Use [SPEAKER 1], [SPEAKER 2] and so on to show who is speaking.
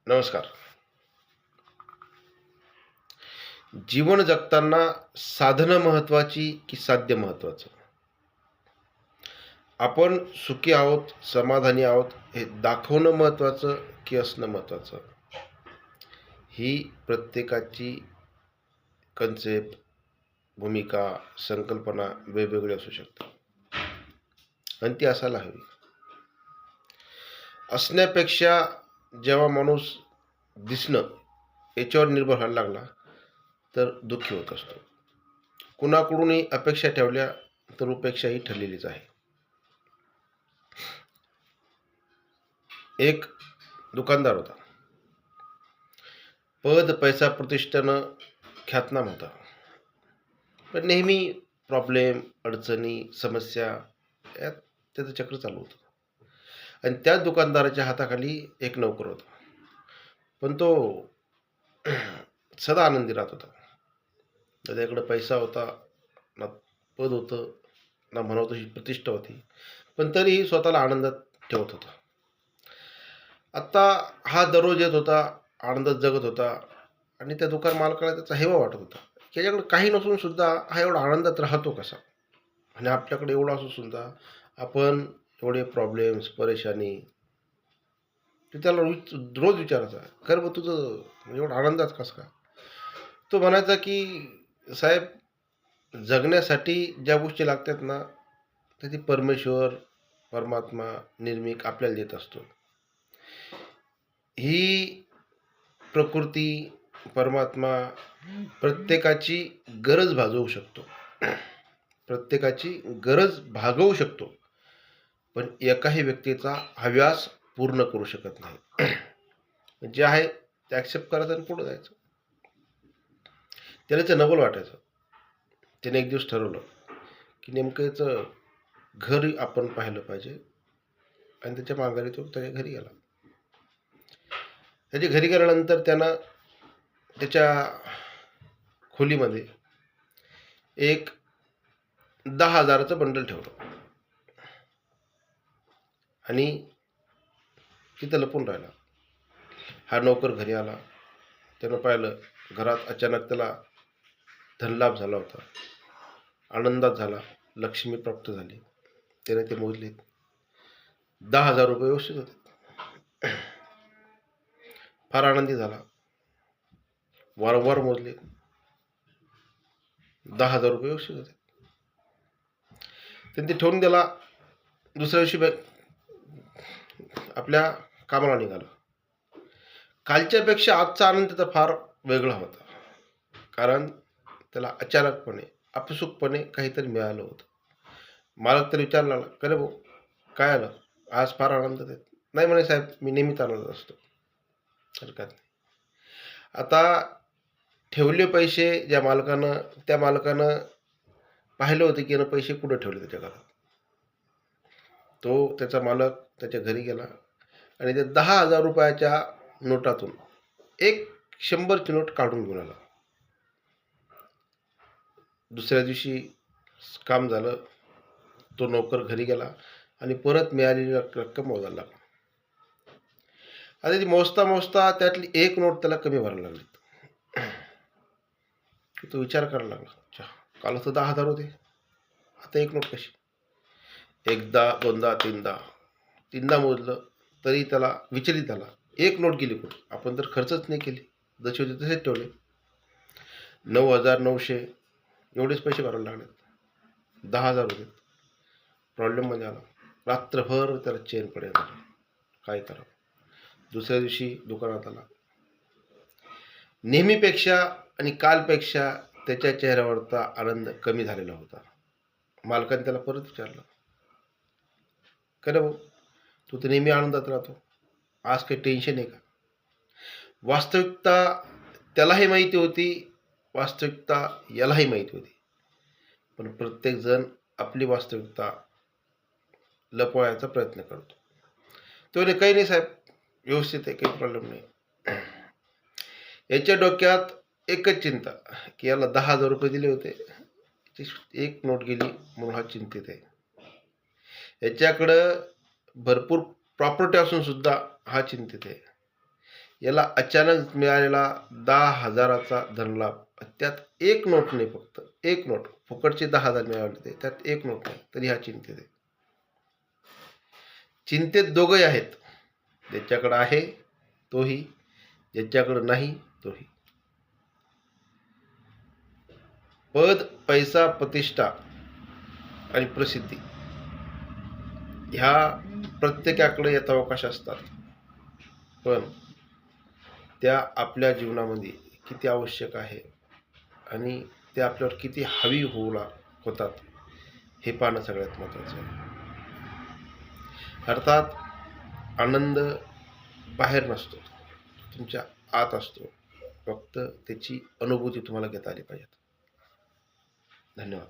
[SPEAKER 1] नमस्कार. जीवन जगताना साधनं महत्त्वाची की साध्य महत्त्वाचं? आपण सुखी आहोत, समाधानी आहोत हे दाखवणं महत्त्वाचं की असणं महत्त्वाचं? ही प्रत्येकाची कन्सेप्ट, भूमिका, संकल्पना वेगवेगळी असू शकते आणि ती असायला हवी. असण्यापेक्षा जेव्हा माणूस दिसणं याच्यावर निर्भर व्हायला लागला, तर दुःखी होत असतो. कुणाकडूनही अपेक्षा ठेवल्या तर उपेक्षा ही ठरलेलीच आहे. एक दुकानदार होता. पद, पैसा, प्रतिष्ठेनं ख्यातनाम होता. पण नेहमी प्रॉब्लेम, अडचणी, समस्या यात त्याचं चक्र चालू होतं. आणि त्याच दुकानदाराच्या हाताखाली एक नोकर होता. पण तो सदा आनंदी राहत होता. त्याच्याकडे पैसा होता, ना पद होतं, ना म्हणावं तशी प्रतिष्ठा होती. पण तरीही स्वतःला आनंदात ठेवत होता. आता हा दररोज येत होता, आनंदात जगत होता आणि त्या दुकान मालकाला त्याचा हेवा वाटत होता. त्याच्याकडे काही नसून सुद्धा हा एवढा आनंदात राहतो कसा? आणि आपल्याकडे एवढं असून सुद्धा आपण एवढे प्रॉब्लेम्स, परेशानी ते त्याला रोज विचारायचा, "खरं बघ तुझं एवढं आनंदात कसं काय?" तो म्हणायचा की "साहेब, जगण्यासाठी ज्या गोष्टी लागतात ना, तर ती परमेश्वर, परमात्मा, निर्मिक आपल्याला देत असतो. ही प्रकृती, परमात्मा प्रत्येकाची गरज भागवू शकतो. प्रत्येकाची गरज भागवू शकतो. पण एकाही व्यक्तीचा हव्यास पूर्ण करू शकत नाही. जे आहे ते ॲक्सेप्ट करायचं आणि पुढे जायचं. त्याला ते नवल वाटायचं. त्याने एक दिवस ठरवलं की नेमकं याचं घर आपण पाहिलं पाहिजे आणि त्याच्या माघारी तो त्याच्या घरी गेला. त्याच्या घरी गेल्यानंतर त्यानं त्याच्या खोलीमध्ये एक 10,000चं बंडल ठेवलं आणि तिथं लपून राहिला. हा नोकर घरी आला. त्यानं पाहिलं घरात अचानक त्याला धनलाभ झाला होता. आनंदात झाला. लक्ष्मी प्राप्त झाली. त्याने ते मोजले. 10,000 रुपये व्यवस्थित होते. फार आनंदी झाला. वारंवार मोजले. 10,000 रुपये व्यवस्थित होते. त्यांनी ते ठेवून दिला. दुसऱ्या दिवशी आपल्या कामाला निघाला. कालच्यापेक्षा आजचा आनंद त्याचा फार वेगळा होता. कारण त्याला अचानकपणे, आपसुकपणे काहीतरी मिळालं होतं. मालक तर विचारला लागला, "का रे भाऊ, काय आलं? आज फार आनंदात आहेत." "नाही," म्हणे, "साहेब, मी नेहमीच आनंदात असतो." हरकत नाही. आता ठेवले पैसे त्या मालकानं पाहिलं होतं की यानं पैसे कुठं ठेवले त्याच्या घरात. तो त्याचा मालक त्याच्या घरी गेला आणि त्या 10,000 रुपयाच्या नोटातून एक 100ची नोट काढून घेऊन आला. दुसऱ्या दिवशी काम झालं. तो नोकर घरी गेला आणि परत मिळालेली रक्कम मोजायला लागला. आता ती मोजता त्यातली एक नोट त्याला कमी व्हायला लागली. तो विचार करायला लागला, अच्छा, काल तर 10,000 होते, आता एक नोट कशी? एकदा, दोनदा, तीनदा मोजलं तरी त्याला विचलित आला. एक नोट गेली कुठे? आपण तर खर्चच नाही केली, जसे होते तसेच ठेवले. 9,900 एवढेच पैसे भरायला लागले. 10,000 होते. प्रॉब्लेममध्ये आला. रात्रभर त्याला चैन पडेना. काय करावं? दुसऱ्या दिवशी दुकानात आला. नेहमीपेक्षा आणि कालपेक्षा त्याच्या चेहऱ्यावरचा आनंद कमी झालेला होता. मालकाने त्याला परत विचारलं, "का रे भाऊ, तू तर नेहमी आनंदात राहतो, आज काही टेन्शन आहे का?" वास्तविकता त्यालाही माहिती होती, वास्तविकता यालाही माहिती होती. पण प्रत्येकजण आपली वास्तविकता लपवायचा प्रयत्न करतो. तो म्हणे, "काही नाही साहेब, व्यवस्थित आहे, काही प्रॉब्लेम नाही." याच्या डोक्यात एकच चिंता की याला 10,000 रुपये दिले होते, एक नोट गेली म्हणून हा चिंतित आहे. याच्याकडं भरपूर प्रॉपर्टी असून सुद्धा हा चिंतित आहे. याला अचानक मिळालेला 10,000चा धनलाभ, त्यात एक नोट नाही, फक्त एक नोट, फुकटचे 10,000 मिळाले ते, त्यात एक नोट नाही, तरी हा चिंतेत आहे. चिंतेत दोघंही आहेत, ज्याच्याकडे आहे तोही, ज्याच्याकडे नाही तोही. पद, पैसा, प्रतिष्ठा आणि प्रसिद्धी ह्या प्रत्येकाकडे यथावकाश असतात, पण त्या आपल्या जीवनामध्ये किती आवश्यक आहे आणि ते आपल्यावर किती हवी होतात हे पाहणं सगळ्यात महत्त्वाचं आहे. अर्थात आनंद बाहेर नसतो, तुमच्या आत असतो, फक्त त्याची अनुभूती तुम्हाला घेता आली पाहिजे. धन्यवाद.